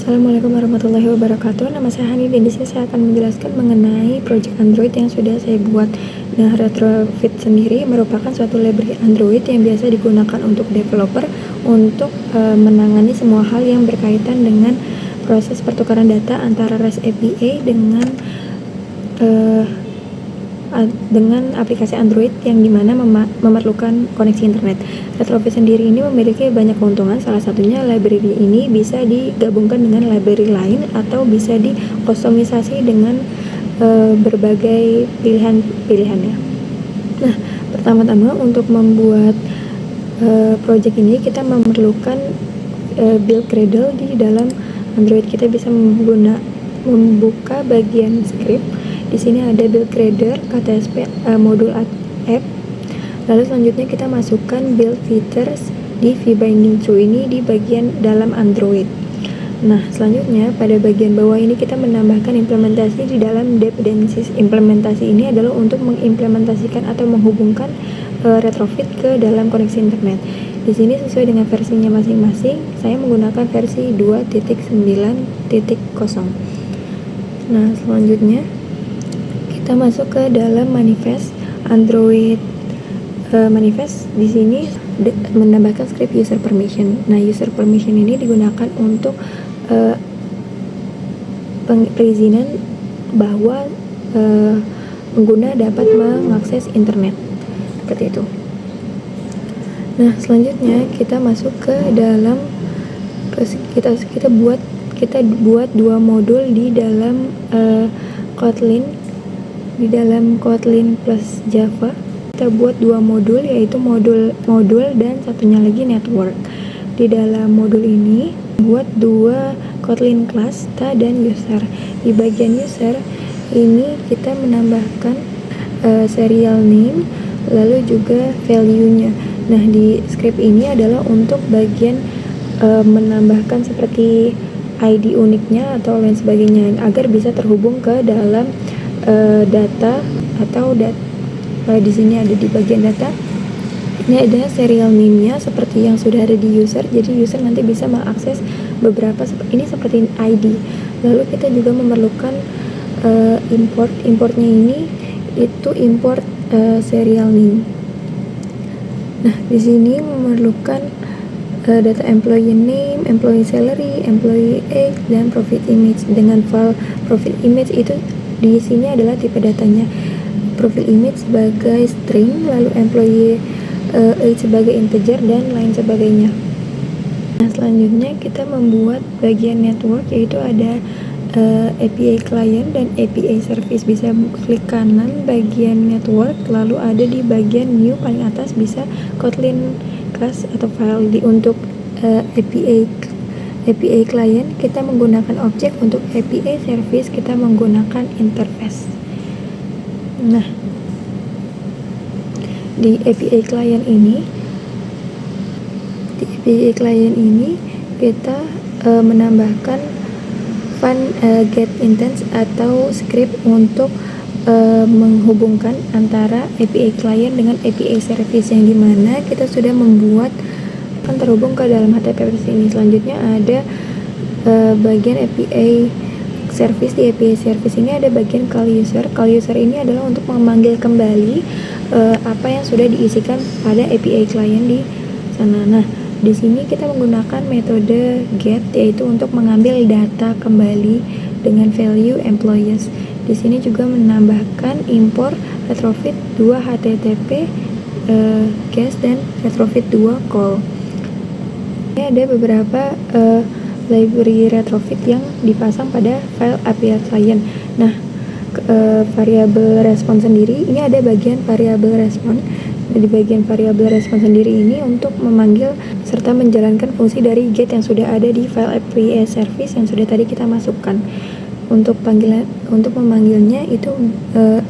Assalamualaikum warahmatullahi wabarakatuh. Nama saya Hani dan di sini saya akan menjelaskan mengenai project Android yang sudah saya buat. Nah, Retrofit sendiri merupakan suatu library Android yang biasa digunakan untuk developer untuk menangani semua hal yang berkaitan dengan proses pertukaran data antara REST API dengan aplikasi Android yang dimana memerlukan koneksi internet. Retrofit sendiri ini memiliki banyak keuntungan, salah satunya library ini bisa digabungkan dengan library lain atau bisa dikustomisasi dengan berbagai pilihannya. Nah, pertama-tama untuk membuat project ini kita memerlukan build Gradle di dalam Android. Kita bisa membuka bagian script. Di sini ada build Gradle, KTSP, modul app. Lalu selanjutnya kita masukkan build features di vBinding True ini di bagian dalam Android. Nah, selanjutnya pada bagian bawah ini kita menambahkan implementasi di dalam dependencies. Implementasi ini adalah untuk mengimplementasikan atau menghubungkan retrofit ke dalam koneksi internet. Di sini sesuai dengan versinya masing-masing, saya menggunakan versi 2.9.0. Nah, selanjutnya kita masuk ke dalam manifest Android. Manifest di sini menambahkan script user permission. Nah, user permission ini digunakan untuk perizinan bahwa pengguna dapat mengakses internet seperti itu. Nah, selanjutnya kita masuk ke dalam kita buat dua modul di dalam Kotlin plus Java. Kita buat dua modul, yaitu modul dan satunya lagi network. Di dalam modul ini buat dua Kotlin class data dan user. Di bagian user ini kita menambahkan serial name lalu juga value-nya. Nah, di script ini adalah untuk bagian menambahkan seperti ID uniknya atau lain sebagainya agar bisa terhubung ke dalam data atau di sini ada di bagian data. Ini ada serial name-nya seperti yang sudah ada di user. Jadi user nanti bisa mengakses beberapa ini seperti ID. Lalu kita juga memerlukan importnya ini itu import serial name. Nah, di sini memerlukan data employee name, employee salary, employee age, dan profit image. Dengan file profit image itu di sini adalah tipe datanya. Profil image sebagai string, lalu employee age sebagai integer, dan lain sebagainya. Nah, selanjutnya kita membuat bagian network, yaitu ada API client dan API service. Bisa klik kanan bagian network, lalu ada di bagian new paling atas bisa Kotlin class atau file. Untuk API client kita menggunakan objek, untuk API service kita menggunakan interface. Nah, di API client ini kita menambahkan get instance atau script untuk menghubungkan antara API client dengan API service, yang dimana kita sudah membuat akan terhubung ke dalam HTTP ini. Selanjutnya ada bagian API service. Di API service ini ada bagian call user. Call user ini adalah untuk memanggil kembali apa yang sudah diisikan pada API client di sana. Nah, di sini kita menggunakan metode get, yaitu untuk mengambil data kembali dengan value employees. Di sini juga menambahkan import retrofit 2 HTTP guest dan retrofit 2 call. Ini ada beberapa library retrofit yang dipasang pada file API client. Nah, variabel respon sendiri ini ada bagian variabel respon. Di bagian variabel respon sendiri ini untuk memanggil serta menjalankan fungsi dari get yang sudah ada di file API service yang sudah tadi kita masukkan. Untuk memanggilnya itu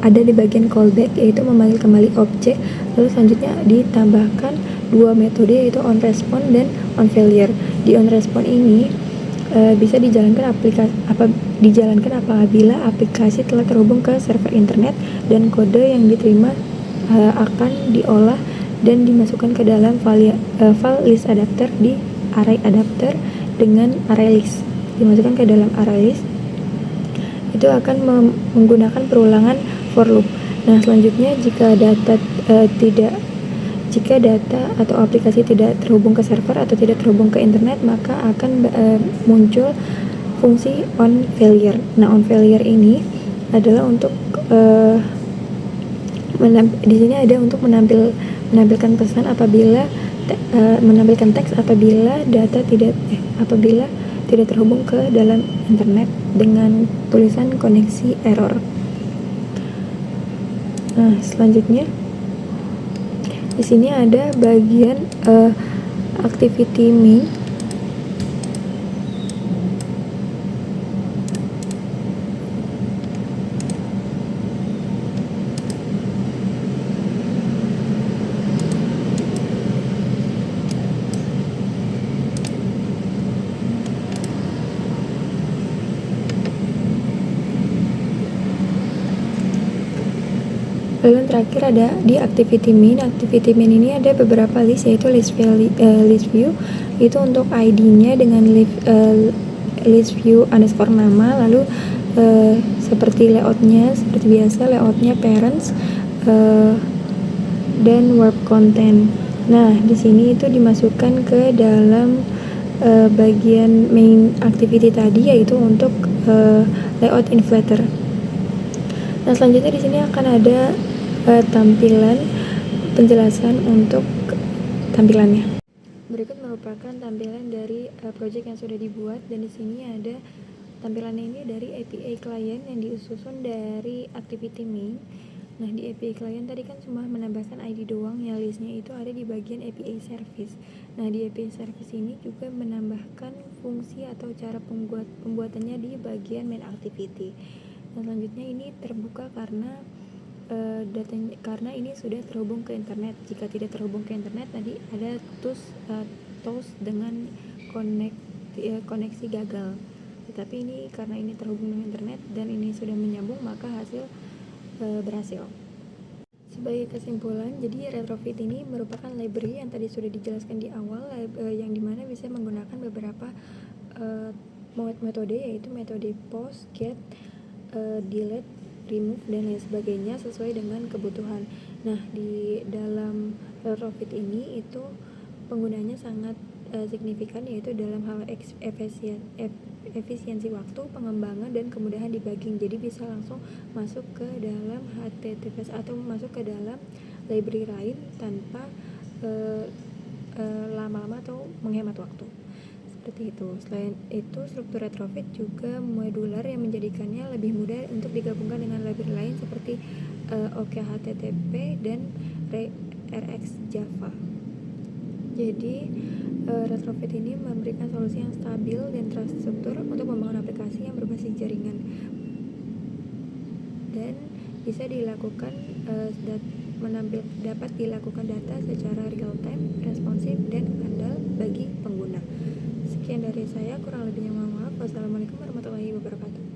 ada di bagian callback, yaitu memanggil kembali objek. Lalu selanjutnya ditambahkan dua metode, yaitu onRespond dan onFailure. Di onRespond ini bisa dijalankan apabila aplikasi telah terhubung ke server internet dan kode yang diterima akan diolah dan dimasukkan ke dalam file list adapter di array adapter dengan array list. dimasukkan ke dalam array list, itu akan menggunakan perulangan for loop. Nah, selanjutnya jika data atau aplikasi tidak terhubung ke server atau tidak terhubung ke internet, maka akan muncul fungsi on failure. Nah, on failure ini adalah untuk di sini ada untuk menampilkan pesan apabila menampilkan teks apabila apabila tidak terhubung ke dalam internet dengan tulisan koneksi error. Nah, selanjutnya di sini ada bagian activity main. Lalu yang terakhir ada di activity main. Activity main ini ada beberapa list, yaitu list view itu untuk ID-nya dengan list view underscore nama, lalu seperti layoutnya seperti biasa, layoutnya parents dan work content. Nah, di sini itu dimasukkan ke dalam bagian main activity tadi, yaitu untuk layout inflator. Nah, selanjutnya di sini akan ada tampilan penjelasan untuk tampilannya. Berikut merupakan tampilan dari project yang sudah dibuat, dan di sini ada tampilannya ini dari API client yang disusun dari activity main. Nah, di API client tadi kan cuma menambahkan ID doang, yang listnya itu ada di bagian API service. Nah, di API service ini juga menambahkan fungsi atau cara pembuatannya di bagian main activity. Nah, selanjutnya ini terbuka karena datanya, karena ini sudah terhubung ke internet. Jika tidak terhubung ke internet, tadi ada toast dengan koneksi gagal. Tetapi ini karena ini terhubung dengan internet dan ini sudah menyambung, maka hasil berhasil. Sebagai kesimpulan, jadi retrofit ini merupakan library yang tadi sudah dijelaskan di awal, yang dimana bisa menggunakan beberapa metode, yaitu metode post, get, delete, remove, dan lain sebagainya sesuai dengan kebutuhan. Nah, di dalam retrofit ini itu penggunanya sangat signifikan, yaitu dalam hal efisiensi waktu, pengembangan, dan kemudahan debugging. Jadi bisa langsung masuk ke dalam HTTPS atau masuk ke dalam library lain tanpa lama-lama atau menghemat waktu. Seperti itu. Selain itu, struktur retrofit juga modular yang menjadikannya lebih mudah untuk digabungkan dengan library lain seperti OKHTTP dan RX Java. Jadi retrofit ini memberikan solusi yang stabil dan terstruktur untuk membangun aplikasi yang berbasis jaringan, dan bisa dilakukan dapat dilakukan data secara real time, responsif, dan andal bagi pengguna. Sekian dari saya, kurang lebihnya mohon maaf. Wassalamualaikum warahmatullahi wabarakatuh.